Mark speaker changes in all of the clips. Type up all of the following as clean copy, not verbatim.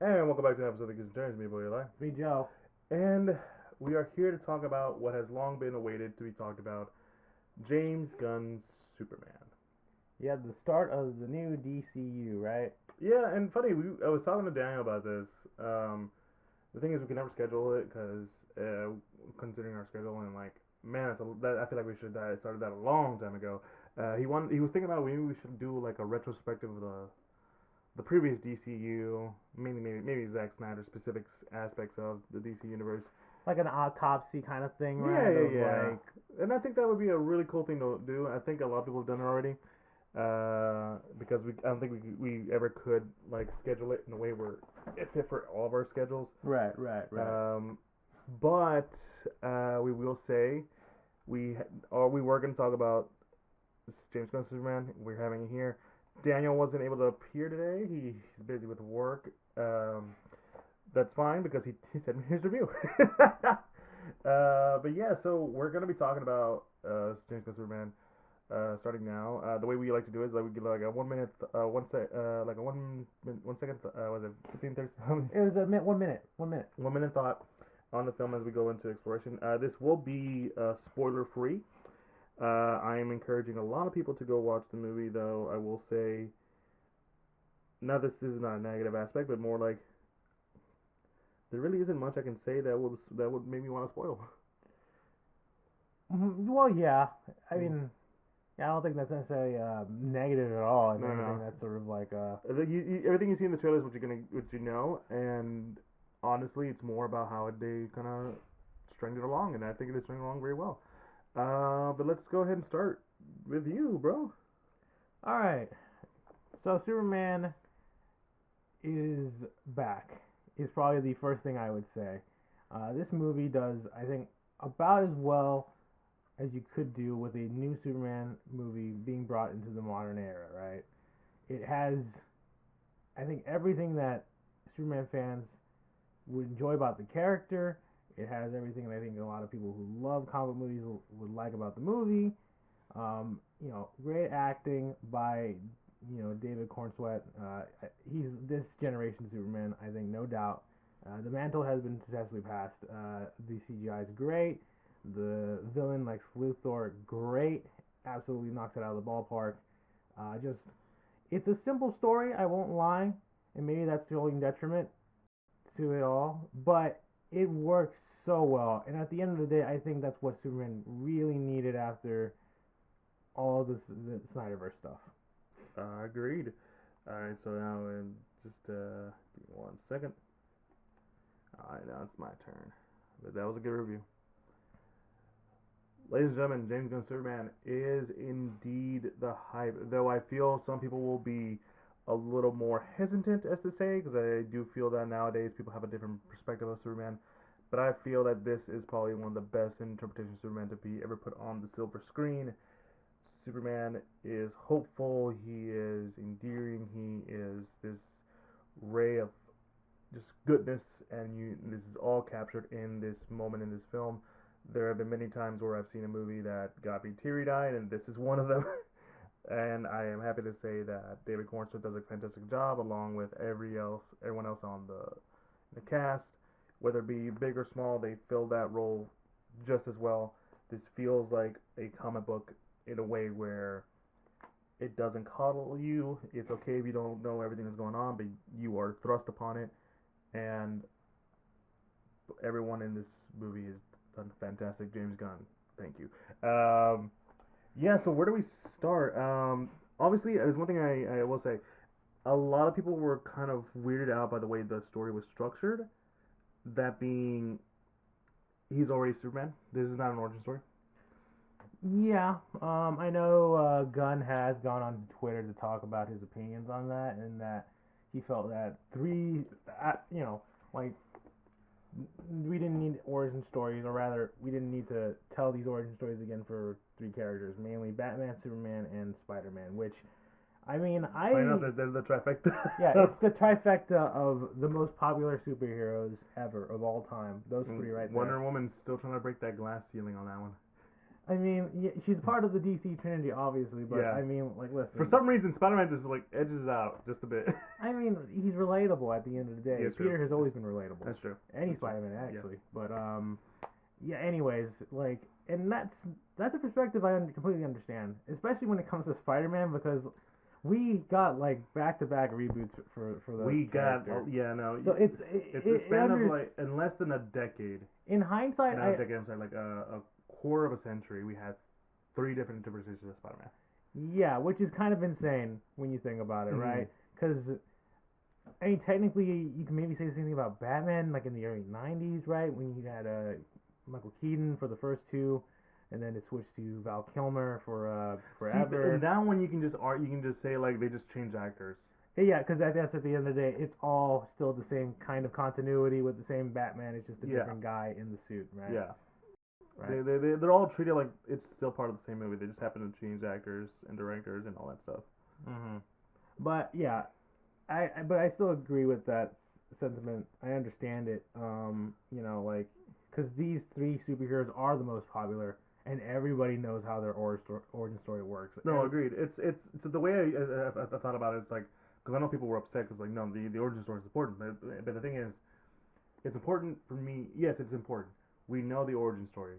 Speaker 1: And welcome back to an episode of the Geek Centurions, me, boy, Eli.
Speaker 2: Me, Joe.
Speaker 1: And we are here to talk about what has long been awaited to be talked about, James Gunn's Superman.
Speaker 2: Yeah, the start of the new DCU, right?
Speaker 1: Yeah, and funny, I was talking to Daniel about this. The thing is, we can never schedule it because considering our schedule and man, I feel like we should have started that a long time ago. He was thinking about maybe we should do like a retrospective of the previous DCU, maybe Zack Snyder specific aspects of the DC universe.
Speaker 2: Like an autopsy kind of thing,
Speaker 1: Yeah,
Speaker 2: right?
Speaker 1: yeah,
Speaker 2: Of
Speaker 1: yeah.
Speaker 2: like,
Speaker 1: And I think that would be a really cool thing to do. I think a lot of people have done it already. Because I don't think we ever could like schedule it in a way where it fit for all of our schedules.
Speaker 2: right.
Speaker 1: Um, but we will say we were going to talk about James Gunn Superman. We're having it here. Daniel wasn't able to appear today. He's busy with work. That's fine because he sent me his review. But yeah, so we're gonna be talking about James Gunn Superman starting now. The way we like to do it is like we give like a 1 minute, like a 1 second, was it 15, 30,
Speaker 2: It was a minute, 1 minute, 1 minute.
Speaker 1: 1 minute thought on the film as we go into exploration. This will be spoiler free. I am encouraging a lot of people to go watch the movie, though. I will say, now this is not a negative aspect, but more like there really isn't much I can say that would make me want to spoil.
Speaker 2: Well, yeah. I
Speaker 1: Mm.
Speaker 2: mean, yeah, I don't think that's necessarily negative at all. If
Speaker 1: No,
Speaker 2: anything,
Speaker 1: no.
Speaker 2: that's sort of like
Speaker 1: Everything you see in the trailer is what you know, and honestly, it's more about how they kind of stringed it along, and I think it is stringed along very well. But let's go ahead and start with you, bro.
Speaker 2: all right. So Superman is back. Is probably the first thing I would say. This movie does, I think, about as well as you could do with a new Superman movie being brought into the modern era, right? It has, I think, everything that Superman fans would enjoy about the character. It has everything that I think a lot of people who love comic movies would like about the movie. Great acting by David Cornsweet. He's this generation Superman, I think, no doubt. The mantle has been successfully passed. The CGI is great. The villain, like Luthor, great. Absolutely knocks it out of the ballpark. Just it's a simple story. I won't lie, and maybe that's the only detriment to it all. But it works so well, and at the end of the day, I think that's what Superman really needed after all the Snyderverse stuff.
Speaker 1: Agreed. All right, so now just give me 1 second. All right, now it's my turn. But that was a good review. Ladies and gentlemen, James Gunn Superman is indeed the hype. Though I feel some people will be a little more hesitant as to say, because I do feel that nowadays people have a different perspective of Superman. But I feel that this is probably one of the best interpretations of Superman to be ever put on the silver screen. Superman is hopeful. He is endearing. He is this ray of just goodness, and this is all captured in this moment in this film. There have been many times where I've seen a movie that got me teary eyed, and this is one of them. And I am happy to say that David Cornstalk does a fantastic job, along with everyone else on the cast. Whether it be big or small, they fill that role just as well. This feels like a comic book in a way where it doesn't coddle you. It's okay if you don't know everything that's going on, but you are thrust upon it, and everyone in this movie has done fantastic. James Gunn, thank you. Yeah, so where do we start? Obviously, there's one thing I will say. A lot of people were kind of weirded out by the way the story was structured. That being, he's already Superman. This is not an origin story.
Speaker 2: Yeah, I know Gunn has gone on Twitter to talk about his opinions on that, and that he felt that like we didn't need origin stories, or rather, we didn't need to tell these origin stories again for three characters, mainly Batman, Superman, and Spider-Man. Which, I mean,
Speaker 1: Find out that there's the trifecta.
Speaker 2: yeah, it's the trifecta of the most popular superheroes ever of all time. Those three right there.
Speaker 1: Wonder Woman's still trying to break that glass ceiling on that one.
Speaker 2: I mean, yeah, she's part of the DC Trinity, obviously, but
Speaker 1: Yeah.
Speaker 2: I mean, like, listen.
Speaker 1: For some reason, Spider-Man just like edges out just a bit.
Speaker 2: I mean, he's relatable at the end of the day.
Speaker 1: Yeah,
Speaker 2: Peter
Speaker 1: true.
Speaker 2: has always been relatable.
Speaker 1: That's true.
Speaker 2: Any
Speaker 1: That's true.
Speaker 2: Spider-Man, actually. But yeah. Anyways, like, and that's a perspective I completely understand, especially when it comes to Spider-Man, because we got like back-to-back reboots for the
Speaker 1: We got
Speaker 2: character.
Speaker 1: yeah no.
Speaker 2: So it's
Speaker 1: a span of like in less than a decade.
Speaker 2: In hindsight,
Speaker 1: Not a decade. I'm sorry, like a quarter of a century. We had 3 different interpretations of Spider-Man.
Speaker 2: Yeah, which is kind of insane when you think about it,
Speaker 1: Mhm.
Speaker 2: right? Because I mean, technically, you can maybe say the same thing about Batman, like in the early '90s, right? When you had Michael Keaton for the first 2, and then it switched to Val Kilmer for forever.
Speaker 1: And that one you can just say like they just change actors.
Speaker 2: Yeah, because I guess at the end of the day, it's all still the same kind of continuity with the same Batman. It's just a different guy in the suit, right?
Speaker 1: Yeah.
Speaker 2: Right.
Speaker 1: They're all treated like it's still part of the same movie. They just happen to change actors and directors and all that stuff.
Speaker 2: Mhm. But yeah, but I still agree with that sentiment. I understand it. You know, like, because these 3 superheroes are the most popular, and everybody knows how their origin story works.
Speaker 1: No, agreed. It's the way I thought about it. It's like because I know people were upset because like no, the origin story is important, but the thing is, it's important for me. Yes, it's important. We know the origin story,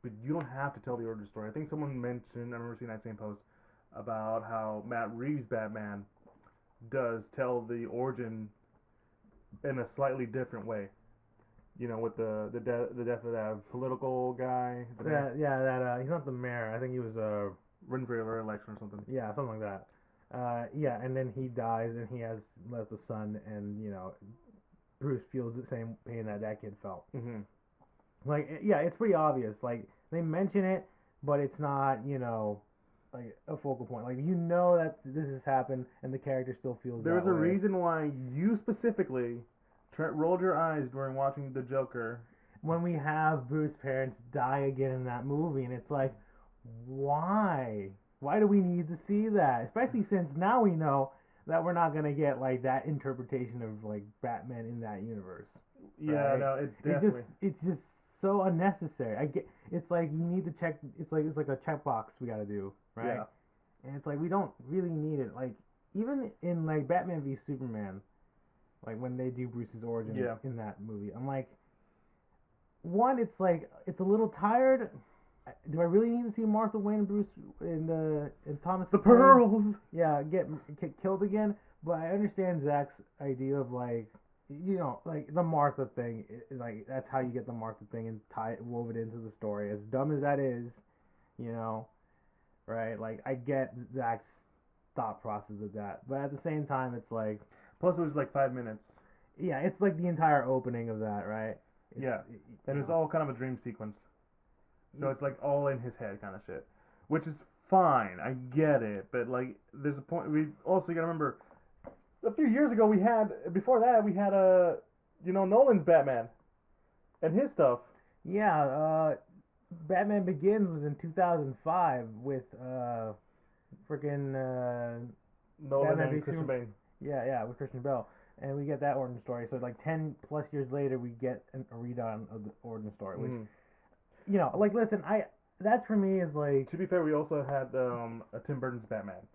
Speaker 1: but you don't have to tell the origin story. I think someone mentioned, I remember seeing that same post about how Matt Reeves' Batman does tell the origin in a slightly different way. You know, with the death of that political guy.
Speaker 2: That he's not the mayor. I think he was
Speaker 1: running for election or something.
Speaker 2: Yeah, something like that. Yeah, and then he dies, and he has left a son, and you know, Bruce feels the same pain that kid felt.
Speaker 1: Mm-hmm.
Speaker 2: Like, yeah, it's pretty obvious. Like, they mention it, but it's not, you know, like a focal point. Like, you know that this has happened, and the character still feels
Speaker 1: There's
Speaker 2: that
Speaker 1: a
Speaker 2: way.
Speaker 1: reason why you specifically rolled your eyes during watching the Joker.
Speaker 2: When we have Bruce's parents die again in that movie, and it's like, why? Why do we need to see that? Especially since now we know that we're not gonna get like that interpretation of like Batman in that universe.
Speaker 1: Yeah,
Speaker 2: right?
Speaker 1: no, it's definitely.
Speaker 2: It's just so unnecessary. I get. It's like you need to check. It's like a checkbox we gotta do, right?
Speaker 1: Yeah.
Speaker 2: And it's like we don't really need it. Like even in like Batman v Superman, like when they do Bruce's origin in that movie, I'm like, one, it's like it's a little tired. Do I really need to see Martha Wayne and Bruce and Thomas
Speaker 1: the pearls?
Speaker 2: Yeah, get killed again. But I understand Zach's idea of like, you know, like the Martha thing. Like that's how you get the Martha thing and wove it into the story. As dumb as that is, you know, right? Like I get Zach's thought process of that, but at the same time, it's like.
Speaker 1: Plus, it was like 5 minutes.
Speaker 2: Yeah, it's like the entire opening of that, right?
Speaker 1: And it's all kind of a dream sequence. So it's like all in his head kind of shit, which is fine. I get it, but like there's a point. We also gotta remember a few years ago before that we had Nolan's Batman and his stuff.
Speaker 2: Yeah, Batman Begins was in 2005 with freaking
Speaker 1: Nolan
Speaker 2: Batman
Speaker 1: and Christian Bale.
Speaker 2: Yeah, with Christian Bale. And we get that origin story. So like 10 plus years later, we get a redone of the origin story, which you know, like, listen, that for me is like.
Speaker 1: To be fair, we also had a Tim Burton's Batman.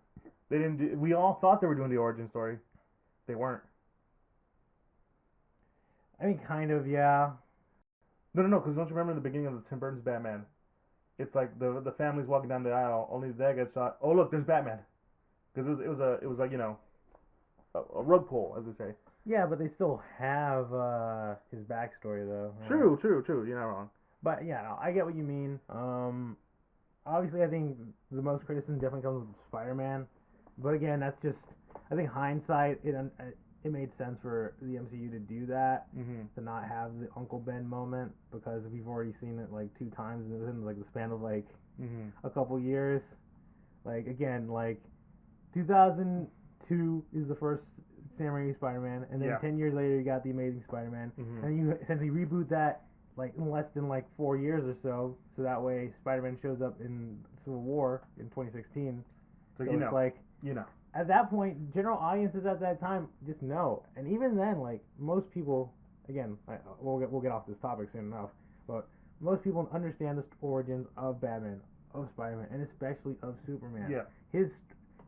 Speaker 1: They didn't do. We all thought they were doing the origin story. They weren't.
Speaker 2: I mean, kind of, yeah.
Speaker 1: No, because don't you remember the beginning of the Tim Burton's Batman? It's like the family's walking down the aisle, only the dad gets shot. Oh look, there's Batman. Because it was like a rug pull, as they say.
Speaker 2: Yeah, but they still have his backstory though.
Speaker 1: True. You're not wrong.
Speaker 2: But yeah, no, I get what you mean. Obviously, I think the most criticism definitely comes with Spider-Man. But again, that's just, I think hindsight, it made sense for the MCU to do that, to not have the Uncle Ben moment, because we've already seen it like 2 times in like the span of like a couple years. Like again, like 2002 is the first Sam Raimi Spider-Man, and then 10 years later you got the Amazing Spider-Man, and you essentially reboot that like in less than like 4 years or so that way Spider-Man shows up in Civil War in 2016. So it's like, at that point, general audiences at that time just know, and even then, like most people, again, we'll get off this topic soon enough, but most people understand the origins of Batman, of Spider-Man, and especially of Superman.
Speaker 1: Yeah.
Speaker 2: His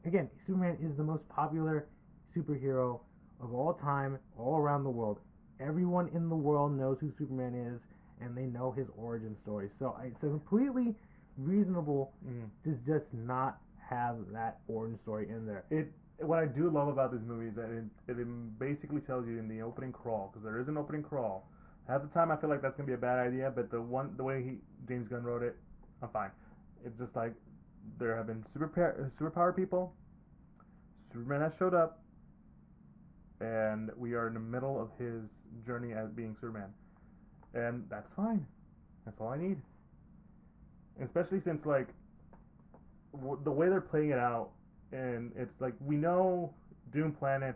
Speaker 2: again, Superman is the most popular superhero of all time, all around the world. Everyone in the world knows who Superman is, and they know his origin story. So it's completely reasonable to just not have that origin story in there.
Speaker 1: What I do love about this movie is that it basically tells you in the opening crawl, because there is an opening crawl. Half the time I feel like that's gonna be a bad idea, but the way James Gunn wrote it, I'm fine. It's just like there have been superpower people. Superman has showed up, and we are in the middle of his journey as being Superman, and that's fine. That's all I need. Especially since like the way they're playing it out, and it's like we know Doom Planet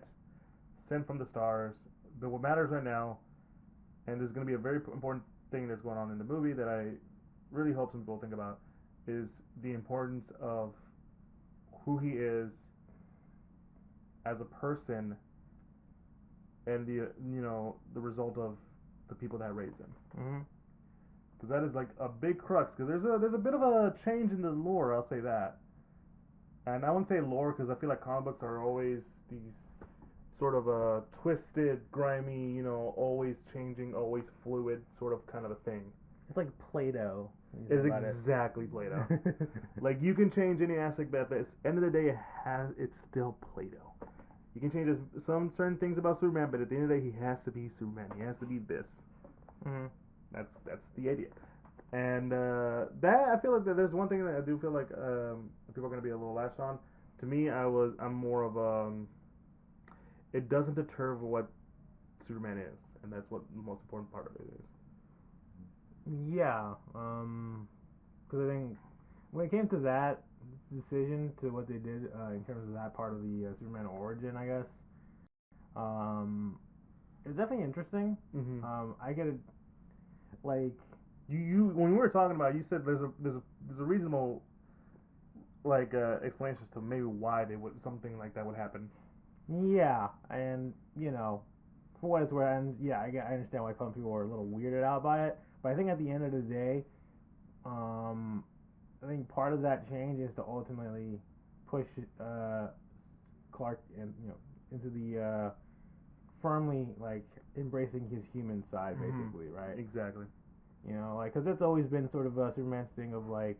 Speaker 1: sent from the stars, but what matters right now, and there's going to be a very important thing that's going on in the movie that I really hope some people think about, is the importance of who he is as a person, and the result of the people that raised him.
Speaker 2: Mm-hmm.
Speaker 1: Because that is like a big crux. Because there's a bit of a change in the lore. I'll say that. And I won't say lore because I feel like comic books are always these sort of a twisted, grimy, always changing, always fluid sort of kind of a thing.
Speaker 2: It's like Play-Doh.
Speaker 1: It's exactly Play-Doh. Like you can change any aspect, but at the end of the day, it's still Play-Doh. You can change some certain things about Superman, but at the end of the day, he has to be Superman. He has to be this.
Speaker 2: Mm-hmm.
Speaker 1: That's the idea. And that I feel like there's one thing that I do feel like people are gonna be a little latched on. To me, I'm more of it doesn't deter what Superman is, and that's what the most important part of it is.
Speaker 2: Yeah, because I think when it came to that decision to what they did in terms of that part of the Superman origin, I guess, it's definitely interesting.
Speaker 1: Mm-hmm.
Speaker 2: I get it, like
Speaker 1: you when we were talking about it, you said there's a reasonable like explanation as to maybe why they would something like that would happen.
Speaker 2: Yeah, and for what it's worth, and yeah, I understand why some people are a little weirded out by it, but I think at the end of the day, I think part of that change is to ultimately push Clark and into the firmly like embracing his human side, basically, right?
Speaker 1: Exactly.
Speaker 2: Like because that's always been sort of Superman's thing of like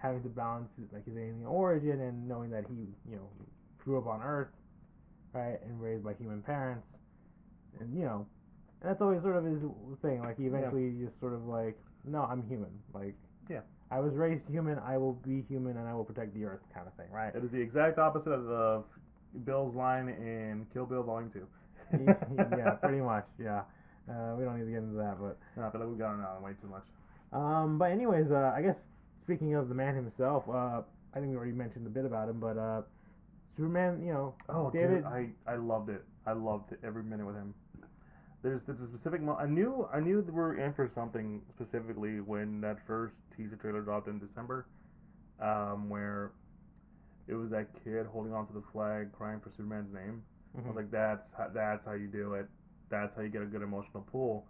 Speaker 2: having to balance like his alien origin and knowing that he grew up on Earth, right, and raised by human parents, and that's always sort of his thing. Like he eventually just sort of like, no, I'm human. Like I was raised human. I will be human, and I will protect the Earth, kind of thing, right?
Speaker 1: It is the exact opposite of the Bill's line in Kill Bill Volume 2.
Speaker 2: Yeah, pretty much. Yeah, we don't need to get into that, but
Speaker 1: no, I feel like we've gone on way too much.
Speaker 2: But anyways, I guess speaking of the man himself, I think we already mentioned a bit about him, but Superman, David.
Speaker 1: Dude, I loved it. I loved it every minute with him. There's a specific I knew that we were in for something specifically when that first teaser trailer dropped in December, where it was that kid holding onto the flag, crying for Superman's name. I was like, that's how you do it. That's how you get a good emotional pull.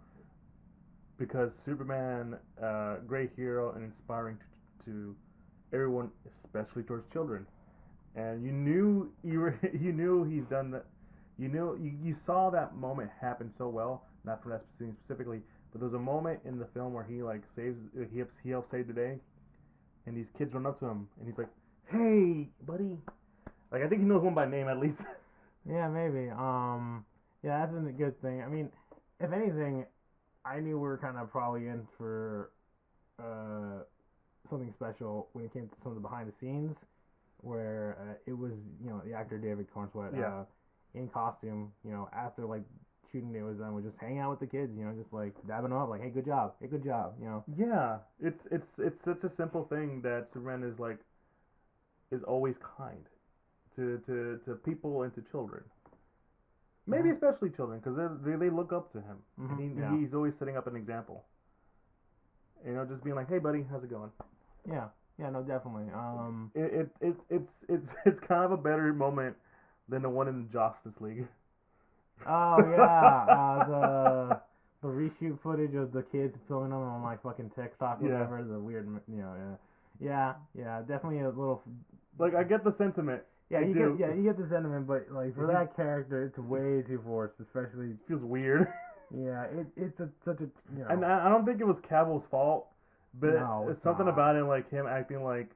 Speaker 1: Because Superman, great hero and inspiring to everyone, especially towards children. And you knew you knew he's done that. You saw that moment happen so well. Not from that scene specifically, but there's a moment in the film where he like he helps save the day, and these kids run up to him, and he's like, "Hey, buddy!" Like I think he knows one by name at least.
Speaker 2: Yeah, maybe. Yeah, that's a good thing. I mean, if anything, I knew we were kind of probably in for something special when it came to some of the behind the scenes, where it was the actor David Cornsweet in costume. After like shooting day was done, would just hang out with the kids. Just like dabbing them up, like, hey, good job, hey, good job.
Speaker 1: Yeah, it's such a simple thing that Superman is always kind to people and to children. Maybe especially children, because they look up to him. And he's always setting up an example. Just being like, "Hey, buddy, how's it going?"
Speaker 2: Yeah, no, definitely.
Speaker 1: It's kind of a better moment than the one in the Justice League.
Speaker 2: Oh yeah, the reshoot footage of the kids filming them on like fucking TikTok,
Speaker 1: Yeah.
Speaker 2: whatever. The weird, yeah, definitely a little.
Speaker 1: Like, I get the sentiment.
Speaker 2: Yeah,
Speaker 1: I do.
Speaker 2: you get the sentiment, but like for that character, it's way too forced, especially.
Speaker 1: It feels weird.
Speaker 2: Yeah, it's such a
Speaker 1: And I don't think it was Cavill's fault, but
Speaker 2: No, it's
Speaker 1: something
Speaker 2: not.
Speaker 1: about it, like him acting like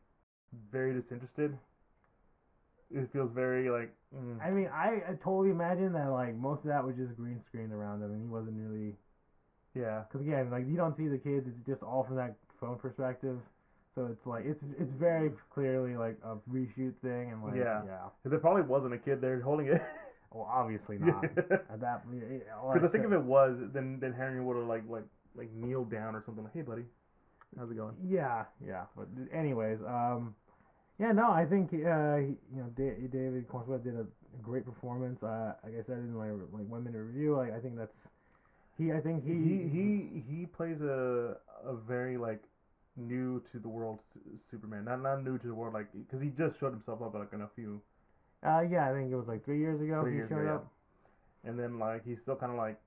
Speaker 1: very disinterested. It feels very like.
Speaker 2: I mean, I totally imagine that like most of that was just green screened around him, and he wasn't really.
Speaker 1: Yeah.
Speaker 2: Because again, like you don't see the kids; it's just all from that phone perspective. So it's like it's very clearly like a reshoot thing, and like
Speaker 1: Yeah.
Speaker 2: yeah.
Speaker 1: Because there probably wasn't a kid there holding it.
Speaker 2: Well, obviously not. At that,
Speaker 1: Because I think if it was, then Henry would have like kneeled down or something like, "Hey, buddy, how's it going?"
Speaker 2: Yeah. But anyways, yeah, no, I think David Cornswell did a great performance. Like I said in my like 1 minute review, like I think that's I think
Speaker 1: he plays a very like new to the world Superman. Not new to the world, like because he just showed himself up like in a few
Speaker 2: yeah, I think it was like 3 years ago
Speaker 1: 3
Speaker 2: he
Speaker 1: years
Speaker 2: showed
Speaker 1: ago,
Speaker 2: up.
Speaker 1: yeah. And then like he's still kind of like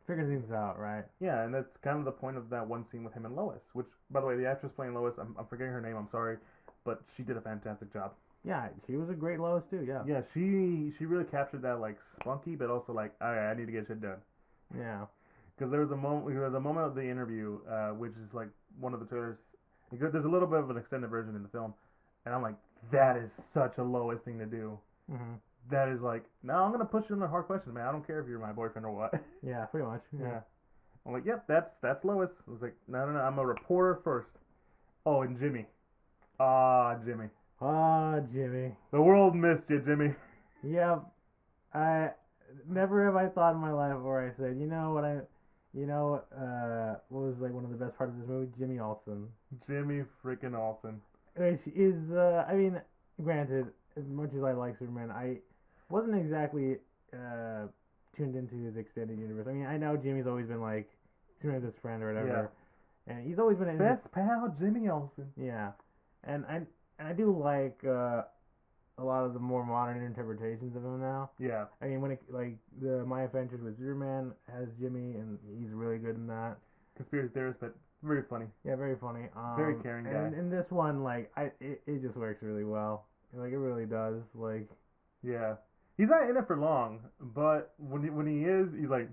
Speaker 2: Figuring things out, right?
Speaker 1: yeah, and that's kind of the point of that one scene with him and Lois. Which, by the way, the actress playing Lois, I'm forgetting her name. I'm sorry, but she did a fantastic job.
Speaker 2: Yeah, she was a great Lois too. Yeah.
Speaker 1: Yeah, she really captured that like spunky, but also like, all right, I need to get shit done.
Speaker 2: Yeah.
Speaker 1: Because there was a moment of the interview, which is like one of the trailers. There's a little bit of an extended version in the film, and I'm like, that is such a Lois thing to do.
Speaker 2: Mhm.
Speaker 1: That is like, no, I'm gonna push you on the hard questions, man. I don't care if you're my boyfriend or what.
Speaker 2: Yeah, pretty much.
Speaker 1: Yeah. I'm like, yep, that's Lois. I was like, no, I'm a reporter first. Oh, and Jimmy. Ah, Jimmy.
Speaker 2: Ah, Jimmy.
Speaker 1: The world missed you, Jimmy.
Speaker 2: Yep. I never have I thought in my life where I said, what was like one of the best parts of this movie? Jimmy Olsen.
Speaker 1: Jimmy freaking Olsen.
Speaker 2: Which is, I mean, granted, as much as I like Superman, I wasn't exactly tuned into his extended universe. I mean, I know Jimmy's always been like Superman's best friend or whatever, and he's always been in
Speaker 1: Best pal, Jimmy Olsen.
Speaker 2: yeah, and I do like a lot of the more modern interpretations of him now.
Speaker 1: Yeah.
Speaker 2: I mean, when it like the My Adventures with Superman has Jimmy, and he's really good in that.
Speaker 1: Conspiracy theorist, but very funny.
Speaker 2: Yeah, very funny.
Speaker 1: Very caring guy.
Speaker 2: And in this one, like, it just works really well. Like, it really does. Like,
Speaker 1: yeah, he's not in it for long, but when he is, he's like,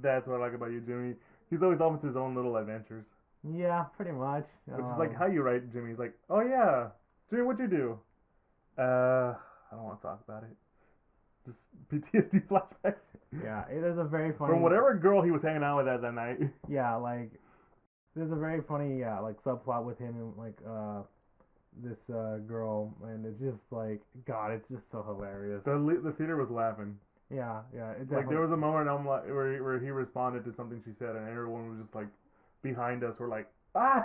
Speaker 1: that's what I like about you, Jimmy. He's always off to his own little adventures.
Speaker 2: yeah, pretty much.
Speaker 1: Which is like how you write Jimmy. He's like, oh yeah, Jimmy, what'd you do? I don't want to talk about it. Just PTSD flashbacks.
Speaker 2: Yeah, it is a very funny.
Speaker 1: From whatever girl he was hanging out with that night.
Speaker 2: Yeah, like, there's a very funny, like, subplot with him and, like, this girl, and it's just like, God, it's just so hilarious.
Speaker 1: The theater was laughing.
Speaker 2: Yeah, it
Speaker 1: like there was a moment I'm like where he responded to something she said, and everyone was just like behind us. We're like, ah,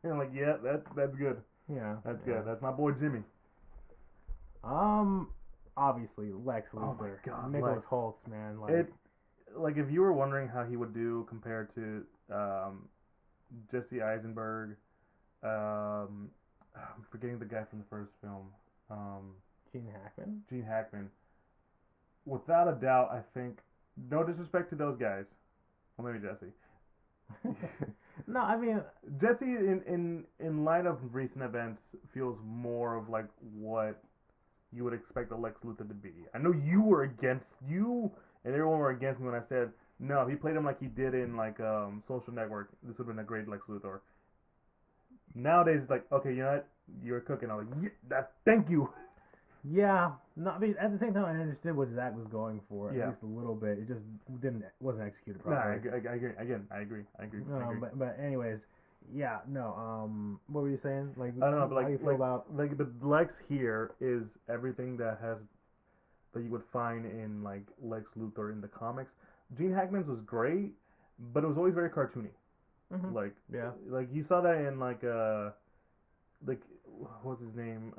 Speaker 1: and I'm like, yeah, that's good.
Speaker 2: Yeah,
Speaker 1: that's good. That's my boy Jimmy.
Speaker 2: Obviously Lex Luthor.
Speaker 1: Oh my God,
Speaker 2: Nicholas
Speaker 1: Lex.
Speaker 2: Holtz, man.
Speaker 1: Like if you were wondering how he would do compared to Jesse Eisenberg, I'm forgetting the guy from the first film. Gene Hackman. Without a doubt, I think. No disrespect to those guys. Well, maybe Jesse.
Speaker 2: No, I mean
Speaker 1: Jesse, in light of recent events, feels more of like what you would expect a Lex Luthor to be. I know you and everyone were against me when I said no. If he played him like he did in like Social Network, this would have been a great Lex Luthor. Nowadays, it's like, okay, you know what? You're cooking. I'm like, yeah, thank you.
Speaker 2: Yeah, no, I mean, at the same time, I understood what Zach was going for, at
Speaker 1: Yeah.
Speaker 2: least a little bit. It just wasn't executed
Speaker 1: Nah,
Speaker 2: properly.
Speaker 1: I agree. Again, I agree. I agree.
Speaker 2: But anyways, yeah, no. What were you saying? Like,
Speaker 1: I don't know, but
Speaker 2: how you feel about
Speaker 1: but Lex here is everything that you would find in like Lex Luthor in the comics. Gene Hackman's was great, but it was always very cartoony.
Speaker 2: Mhm.
Speaker 1: Like
Speaker 2: Yeah.
Speaker 1: like you saw that in like what's his name?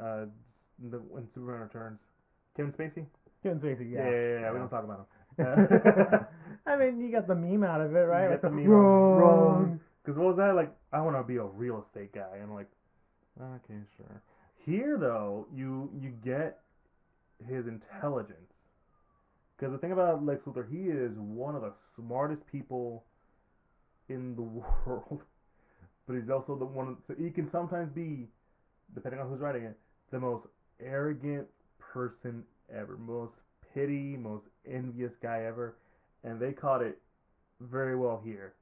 Speaker 1: When Superman Returns, Kevin Spacey.
Speaker 2: Kevin Spacey, yeah.
Speaker 1: Yeah. We don't talk about him.
Speaker 2: I mean, you got the meme out of it, right?
Speaker 1: You
Speaker 2: Like
Speaker 1: got the meme
Speaker 2: wrong.
Speaker 1: Because what was that like? I want to be a real estate guy, and I'm like, okay, sure. Here though, you get his intelligence, Because the thing about Lex Luthor, he is one of the smartest people in the world, but he's also the one. So he can sometimes be, depending on who's writing it, the most arrogant person ever, most petty, most envious guy ever, and they caught it very well here.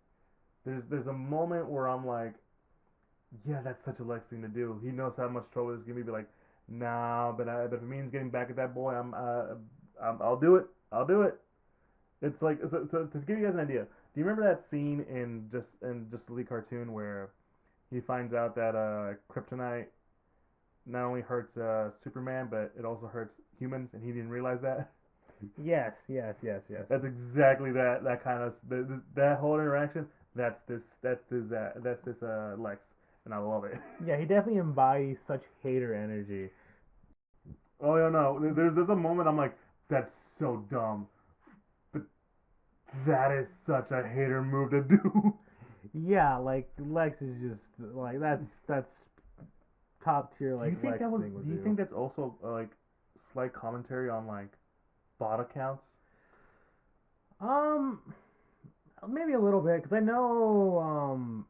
Speaker 1: There's a moment where I'm like, yeah, that's such a Lex thing to do. He knows how much trouble this is gonna be. Like, nah, but if it means getting back at that boy, I'll do it. I'll do it. It's like so to give you guys an idea. Do you remember that scene in just the Lee cartoon where he finds out that kryptonite not only hurts Superman, but it also hurts humans, and he didn't realize that.
Speaker 2: Yes, yes, yes, yes.
Speaker 1: That's exactly that kind of that whole interaction. That's this Lex, and I love it.
Speaker 2: Yeah, he definitely embodies such hater energy.
Speaker 1: Oh yeah, no. There's a moment I'm like, that's so dumb, but that is such a hater move to do.
Speaker 2: Yeah, like Lex is just like that's top tier
Speaker 1: Do
Speaker 2: like
Speaker 1: you think
Speaker 2: Lex
Speaker 1: that was?
Speaker 2: thing would
Speaker 1: Do you
Speaker 2: do.
Speaker 1: think that's also like slight commentary on like bot accounts?
Speaker 2: Um, maybe a little bit because I know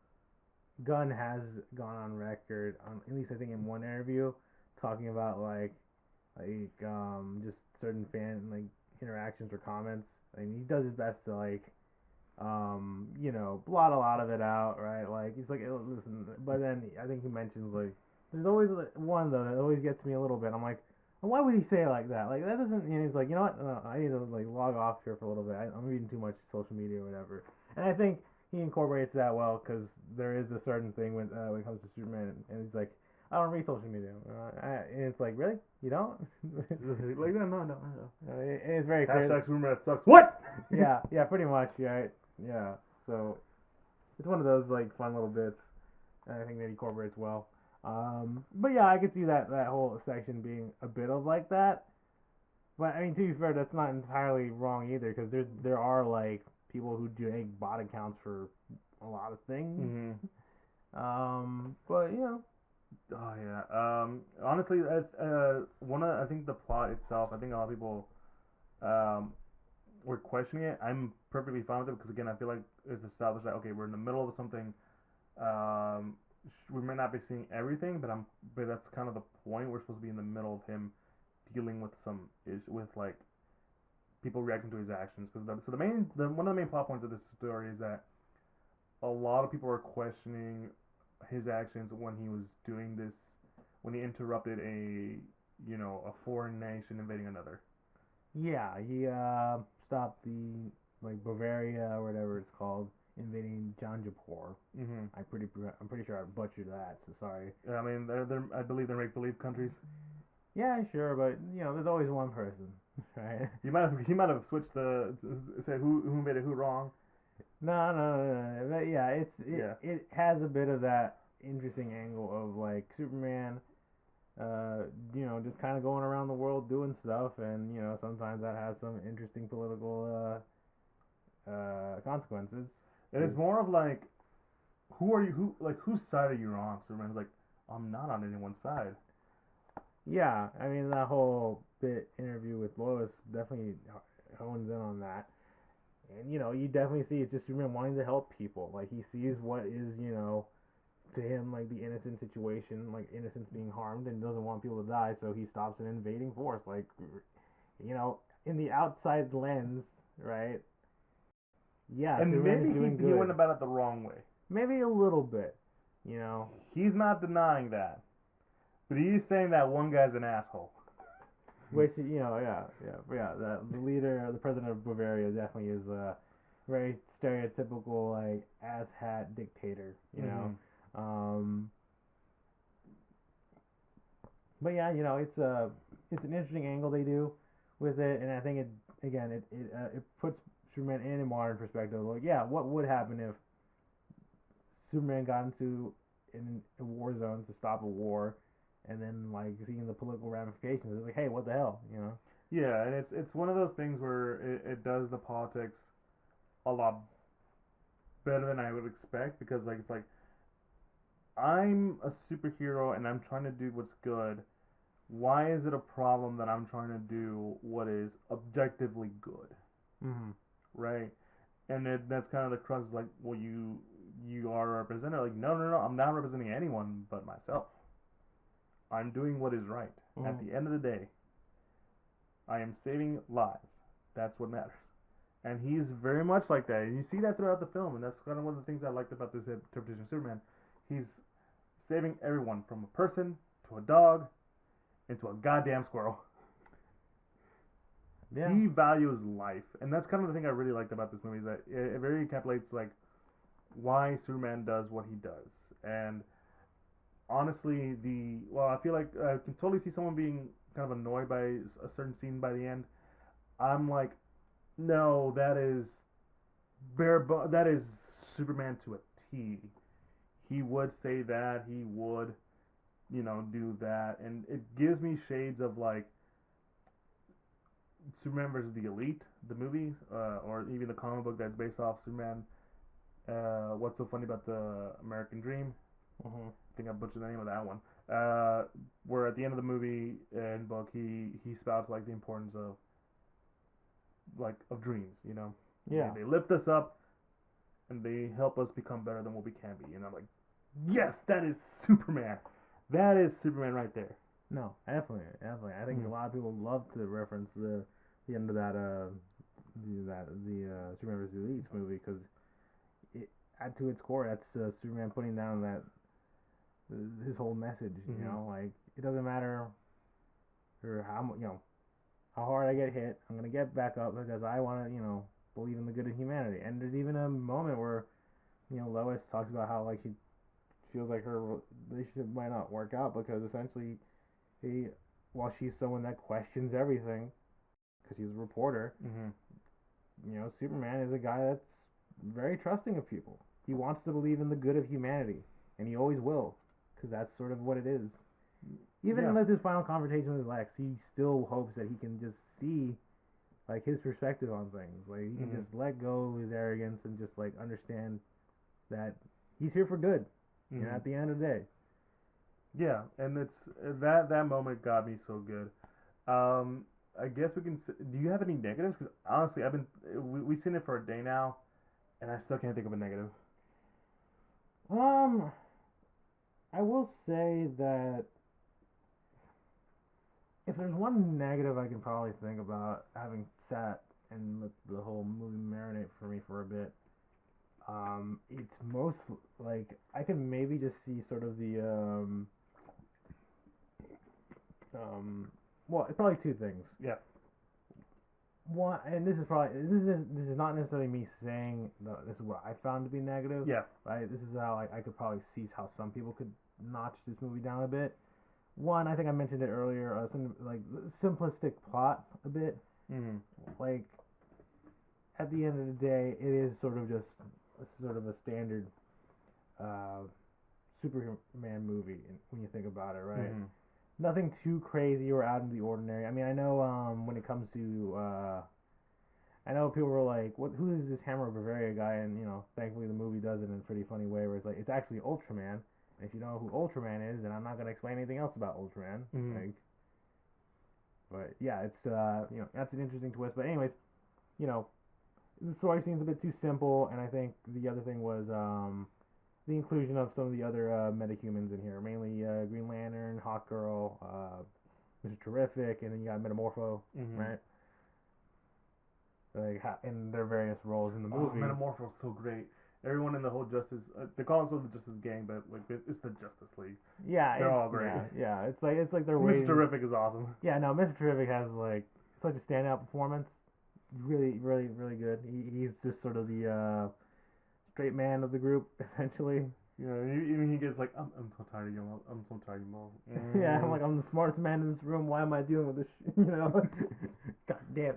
Speaker 2: Gunn has gone on record on at least I think in one interview talking about just certain fan like interactions or comments. I mean, he does his best to blot a lot of it out, right? Like he's like, "Oh, listen," but then I think he mentions like, there's always like, one though that always gets me a little bit. I'm like, why would he say it like that? Like that doesn't. He's like, you know what? No, I need to like log off here for a little bit. I'm reading too much social media or whatever. And I think he incorporates that well because there is a certain thing when it comes to Superman, and he's like, I don't read social media, and it's like, really, you don't?
Speaker 1: Like no.
Speaker 2: It's very clear.
Speaker 1: Hashtag rumor that sucks. What?
Speaker 2: Yeah, yeah, pretty much, right? Yeah. So it's one of those like fun little bits. And I think that he incorporates well. But yeah, I could see that whole section being a bit of like that. But I mean, to be fair, that's not entirely wrong either, because there are like people who do make bot accounts for a lot of things.
Speaker 1: Mm-hmm.
Speaker 2: But you know,
Speaker 1: Oh yeah. Honestly, I think the plot itself. I think a lot of people um were questioning it. I'm perfectly fine with it because again, I feel like it's established that okay, we're in the middle of something. Um, we may not be seeing everything, but that's kind of the point. We're supposed to be in the middle of him dealing with some is with like people reacting to his actions. Because one of the main plot points of this story is that a lot of people are questioning his actions when he was doing this when he interrupted a foreign nation invading another.
Speaker 2: yeah, he stopped the like Bavaria or whatever it's called invading Janjapur.
Speaker 1: Mm-hmm.
Speaker 2: I'm pretty sure I butchered that. So sorry.
Speaker 1: I mean, they're I believe they're make believe countries.
Speaker 2: Yeah, sure, but there's always one person, right?
Speaker 1: He might have switched the say who made it who wrong.
Speaker 2: No, no, no, no. But yeah,
Speaker 1: Yeah.
Speaker 2: it has a bit of that interesting angle of like Superman, just kind of going around the world doing stuff, and sometimes that has some interesting political consequences.
Speaker 1: It is more of like who are you who like whose side are you on? Superman's like I'm not on anyone's side.
Speaker 2: Yeah, I mean that whole bit interview with Lois definitely hones in on that. And you definitely see it's just Superman wanting to help people. Like he sees what is, to him like the innocent situation, like innocents being harmed, and doesn't want people to die, so he stops an invading force. Like, in the outside lens, right? Yeah,
Speaker 1: And
Speaker 2: Superman is
Speaker 1: maybe
Speaker 2: doing
Speaker 1: he went
Speaker 2: good.
Speaker 1: about it the wrong way.
Speaker 2: Maybe a little bit, you know.
Speaker 1: He's not denying that, but he's saying that one guy's an asshole.
Speaker 2: Which yeah. The leader, the president of Bavaria, definitely is a very stereotypical like asshat dictator.
Speaker 1: Mm-hmm.
Speaker 2: Um, but yeah, it's an interesting angle they do with it, and I think it puts Superman in a modern perspective. Like, yeah, what would happen if Superman got into in a war zone to stop a war, and then like seeing the political ramifications? It's like, hey, what the hell?
Speaker 1: Yeah, and it's one of those things where it does the politics a lot better than I would expect because like it's like I'm a superhero and I'm trying to do what's good, why is it a problem that I'm trying to do what is objectively good,
Speaker 2: Mhm.
Speaker 1: right? And that's kind of the crux. Like, well, you are a representative. Like, no, no, no, I'm not representing anyone but myself. I'm doing what is right. At
Speaker 2: Mhm.
Speaker 1: the end of the day, I am saving lives. That's what matters. And he's very much like that. And you see that throughout the film, and that's kind of one of the things I liked about this interpretation of Superman. He's saving everyone from a person to a dog and to a goddamn squirrel.
Speaker 2: Yeah.
Speaker 1: He values life, and that's kind of the thing I really liked about this movie is that it very encapsulates like why Superman does what he does. And honestly, I feel like I can totally see someone being kind of annoyed by a certain scene by the end. I'm like, no, that is that is Superman to a T. He would say that. He would, do that, and it gives me shades of like Superman versus the Elite, the movie, or even the comic book that's based off Superman. What's so funny about the American Dream?
Speaker 2: Mhm.
Speaker 1: I think I butchered the name of that one. Where at the end of the movie and book, he spouts like the importance of of dreams.
Speaker 2: Yeah.
Speaker 1: They lift us up and they help us become better than what we can be. And I'm like, yes, that is Superman. That is Superman right there.
Speaker 2: No, definitely, definitely. I think a
Speaker 1: Mm-hmm.
Speaker 2: lot of people love to reference the end of that Superman vs. Elite movie because it to its core that's Superman putting down that his whole message.
Speaker 1: Mm-hmm.
Speaker 2: Like it doesn't matter or how hard I get hit, I'm gonna get back up because I want to believe in the good of humanity. And there's even a moment where Lois talks about how like she feels like her relationship might not work out because essentially he while she's someone that questions everything because he's a reporter,
Speaker 1: Mm-hmm.
Speaker 2: Superman is a guy that's very trusting of people. He wants to believe in the good of humanity, and he always will, because that's sort of what it is. Even
Speaker 1: Yeah.
Speaker 2: in his final confrontation with Lex, he still hopes that he can just see like his perspective on things. Like he can
Speaker 1: Mm-hmm.
Speaker 2: just let go of his arrogance and just like understand that he's here for good.
Speaker 1: Mm-hmm.
Speaker 2: At the end of the day.
Speaker 1: Yeah, and it's that moment got me so good. Um, I guess we can. Do you have any negatives? Because honestly, we've seen it for a day now, and I still can't think of a negative.
Speaker 2: Um, I will say that if there's one negative I can probably think about having sat and let the whole movie marinate for me for a bit, it's most like I can maybe just see sort of the well, it's probably two things.
Speaker 1: Yeah.
Speaker 2: One, and this is not necessarily me saying this is what I found to be negative,
Speaker 1: Yeah.
Speaker 2: right? This is how I could probably see how some people could notch this movie down a bit. One, I think I mentioned it earlier, some like simplistic plot a bit.
Speaker 1: Mm-hmm.
Speaker 2: Like at the end of the day, it is sort of just sort of a standard uh, Superman movie when you think about it, right?
Speaker 1: Mm-hmm.
Speaker 2: Nothing too crazy or out of the ordinary. I mean, I know when it comes to I know people were like, "What? Who is this Hammer Bavaria guy?" And thankfully the movie does it in a pretty funny way, where it's like it's actually Ultraman. And if you know who Ultraman is, then I'm not gonna explain anything else about Ultraman.
Speaker 1: Mm-hmm.
Speaker 2: Like, but yeah, it's that's an interesting twist. But anyways, you know the story seems a bit too simple, and I think the other thing was the inclusion of some of the other metahumans in here, mainly Green Lantern, Hawkgirl, Mr. Terrific, and then you got Metamorpho,
Speaker 1: Mm-hmm.
Speaker 2: right? Like in their various roles in the
Speaker 1: Oh,
Speaker 2: movie.
Speaker 1: Metamorpho's so great. Everyone in the whole Justice, they call themselves the Justice Gang, but like it's the Justice League.
Speaker 2: Yeah,
Speaker 1: They're all great.
Speaker 2: yeah. It's like they're
Speaker 1: Mr.
Speaker 2: waiting.
Speaker 1: Terrific is awesome.
Speaker 2: Yeah, no, Mr. Terrific has like such a standout performance. Really, really, really good. He's just sort of the straight man of the group, essentially.
Speaker 1: Even he gets like, I'm so tired of you. I'm so tired of you.
Speaker 2: Yeah, I'm like, I'm the smartest man in this room. Why am I dealing with this shit? God damn.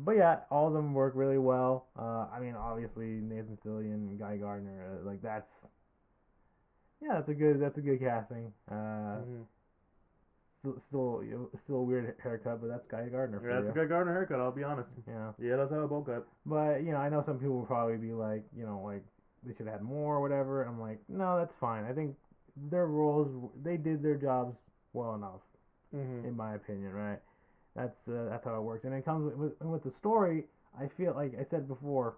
Speaker 2: But yeah, all of them work really well. I mean, obviously Nathan Fillion and Guy Gardner, like yeah, that's a good casting.
Speaker 1: Mm-hmm.
Speaker 2: Still a weird haircut, but that's Guy Gardner
Speaker 1: Yeah,
Speaker 2: for
Speaker 1: that's a
Speaker 2: you.
Speaker 1: good Gardner haircut. I'll be honest.
Speaker 2: Yeah,
Speaker 1: Yeah, that's how a bowl cut.
Speaker 2: but I know some people will probably be like, like they should have had more or whatever. I'm like, no, that's fine. I think their roles, they did their jobs well enough,
Speaker 1: Mhm.
Speaker 2: in my opinion, right? That's how it works. And it comes with the story. I feel like I said before,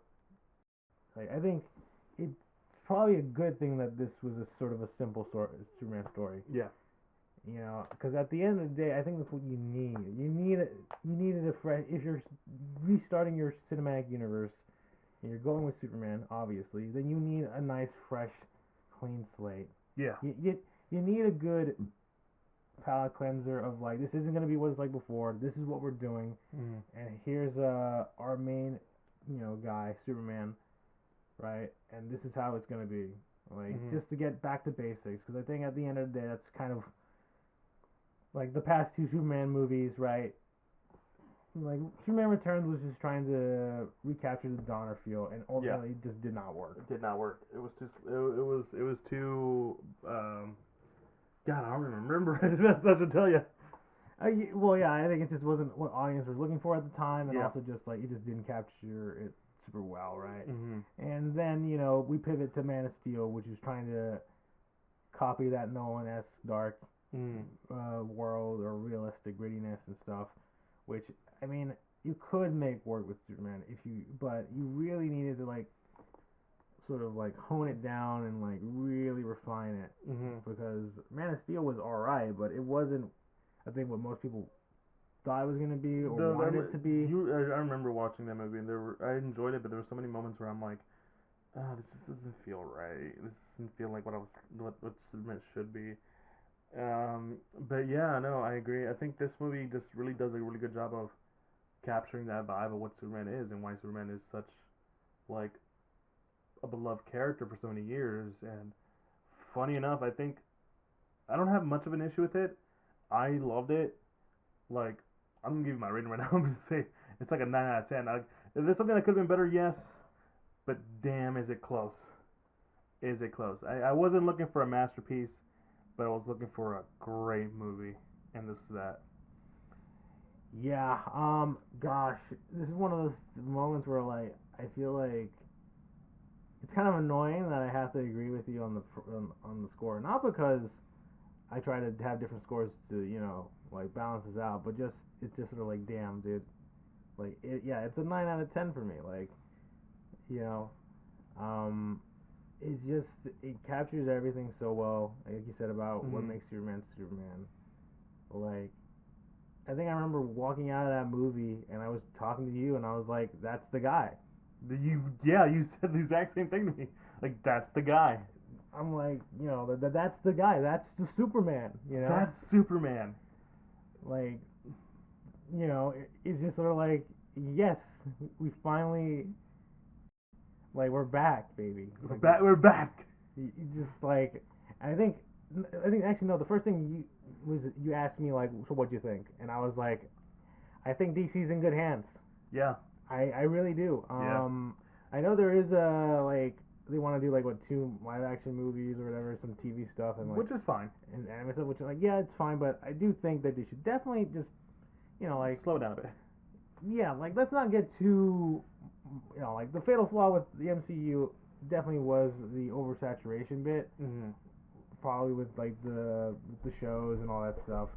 Speaker 2: like I think it's probably a good thing that this was a sort of a simple Superman story.
Speaker 1: Yeah.
Speaker 2: You know, because at the end of the day, I think that's what you need. You needed a fresh. If you're restarting your cinematic universe and you're going with Superman, obviously, then you need a nice, fresh, clean slate.
Speaker 1: Yeah.
Speaker 2: You need a good palate cleanser of like this isn't gonna be what it's like before. This is what we're doing,
Speaker 1: Mhm.
Speaker 2: and here's our main, guy, Superman, right? And this is how it's gonna be. Like
Speaker 1: Mhm.
Speaker 2: just to get back to basics, because I think at the end of the day, that's kind of like the past two Superman movies, right? Like Superman Returns was just trying to recapture the Donner feel, and
Speaker 1: Yeah.
Speaker 2: ultimately it just did not work.
Speaker 1: It did not work. It was too. It was too. God, I don't even remember. I should tell you.
Speaker 2: Well, yeah, I think it just wasn't what audience was looking for at the time, and
Speaker 1: Yeah.
Speaker 2: also just like it just didn't capture it super well, right?
Speaker 1: Mhm.
Speaker 2: And then we pivot to Man of Steel, which is trying to copy that Nolan-esque dark
Speaker 1: Mhm.
Speaker 2: world or realistic grittiness and stuff. Which I mean, you could make work with Superman but you really needed to like sort of like hone it down and like really refine it
Speaker 1: Mhm.
Speaker 2: because Man of Steel was alright, but it wasn't. I think what most people thought it was gonna be or wanted it to be.
Speaker 1: I remember watching that movie and I enjoyed it, but there were so many moments where I'm like, oh, this just doesn't feel right. This doesn't feel like what Superman should be. But yeah, no, I agree. I think this movie just really does a really good job of capturing that vibe of what Superman is and why Superman is such like a beloved character for so many years. And funny enough, I think I don't have much of an issue with it. I loved it. Like I'm gonna give you my rating right now. I'm gonna say it's like a 9 out of 10. Is there something that could have been better? Yes, but damn, is it close? Is it close? I wasn't looking for a masterpiece, but I was looking for a great movie, and this is that.
Speaker 2: Yeah. Gosh, this is one of those moments where like I feel like it's kind of annoying that I have to agree with you on the score, not because I try to have different scores to like balance this out, but just it's just sort of like damn, dude. Like yeah, it's a 9 out of 10 for me. Like you know, um, it's just it captures everything so well. Like you said about what
Speaker 1: Mm-hmm.
Speaker 2: makes Superman Superman. Like I think I remember walking out of that movie and I was talking to you and I was like, "That's the guy."
Speaker 1: You said the exact same thing to me. Like that's the guy.
Speaker 2: I'm like, that's the guy. That's the Superman.
Speaker 1: That's Superman.
Speaker 2: Like, it's just sort of like, yes, we finally, like, we're back, baby.
Speaker 1: We're
Speaker 2: Like,
Speaker 1: back. We're back.
Speaker 2: you just like, I think, actually no. The first thing you asked me like, so what do you think? And I was like, I think DC's in good hands.
Speaker 1: Yeah.
Speaker 2: I really do.
Speaker 1: Yeah.
Speaker 2: I know there is a like they want to do like what two live action movies or whatever, some TV stuff and like
Speaker 1: Which is fine.
Speaker 2: and anime stuff, which is like yeah, it's fine, but I do think that they should definitely just like
Speaker 1: Slow down a bit.
Speaker 2: yeah, like let's not get too like the fatal flaw with the MCU definitely was the oversaturation bit,
Speaker 1: Mm-hmm.
Speaker 2: probably with like the shows and all that stuff,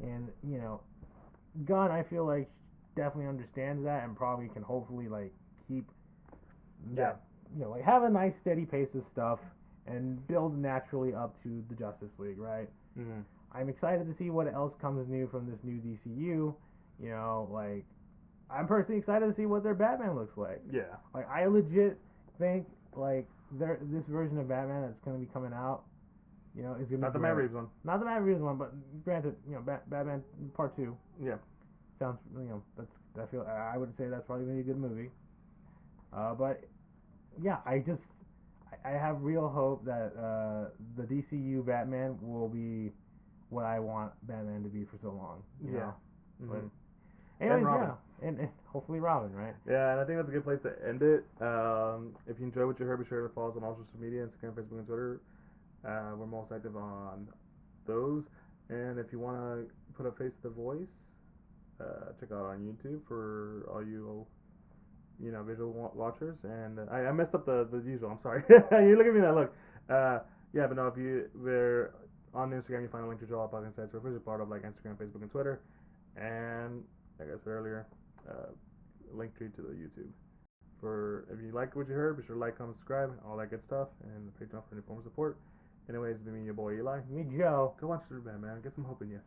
Speaker 2: and Gunn I feel like definitely understands that and probably can hopefully like keep
Speaker 1: Yeah.
Speaker 2: that like have a nice steady pace of stuff and build naturally up to the Justice League, right?
Speaker 1: Mm-hmm.
Speaker 2: I'm excited to see what else comes new from this new DCU. Like I'm personally excited to see what their Batman looks like.
Speaker 1: Yeah.
Speaker 2: Like I legit think like this version of Batman that's going to be coming out, is going to
Speaker 1: Not
Speaker 2: be
Speaker 1: the Matt
Speaker 2: great.
Speaker 1: Reeves one.
Speaker 2: Not the Matt Reeves one, but granted, Batman Part Two
Speaker 1: Yeah.
Speaker 2: sounds that's I would say that's probably going to be a good movie. But yeah, I have real hope that the DCU Batman will be what I want Batman to be for so long.
Speaker 1: Yeah.
Speaker 2: But
Speaker 1: Mm-hmm. And
Speaker 2: anyways,
Speaker 1: Robin.
Speaker 2: yeah, and hopefully Robin, right?
Speaker 1: Yeah, and I think that's a good place to end it. If you enjoy what you heard, be sure to follow us on all social media, Instagram, Facebook, and Twitter. We're most active on those. And if you want to put a face to the voice, check out on YouTube for all you visual watchers. And I messed up the usual. I'm sorry. You look at me that look. Yeah, but no, if you we're on Instagram, you find a link to all podcast sites. We're officially part of like Instagram, Facebook, and Twitter, and like I said earlier, uh, link tree to the YouTube. For if you like what you heard, be sure to like, comment, subscribe, all that good stuff, and Patreon for any form of support. Anyways, it's me, your boy Eli.
Speaker 2: Me, Joe.
Speaker 1: Go watch Superman, man. Get some hope in you.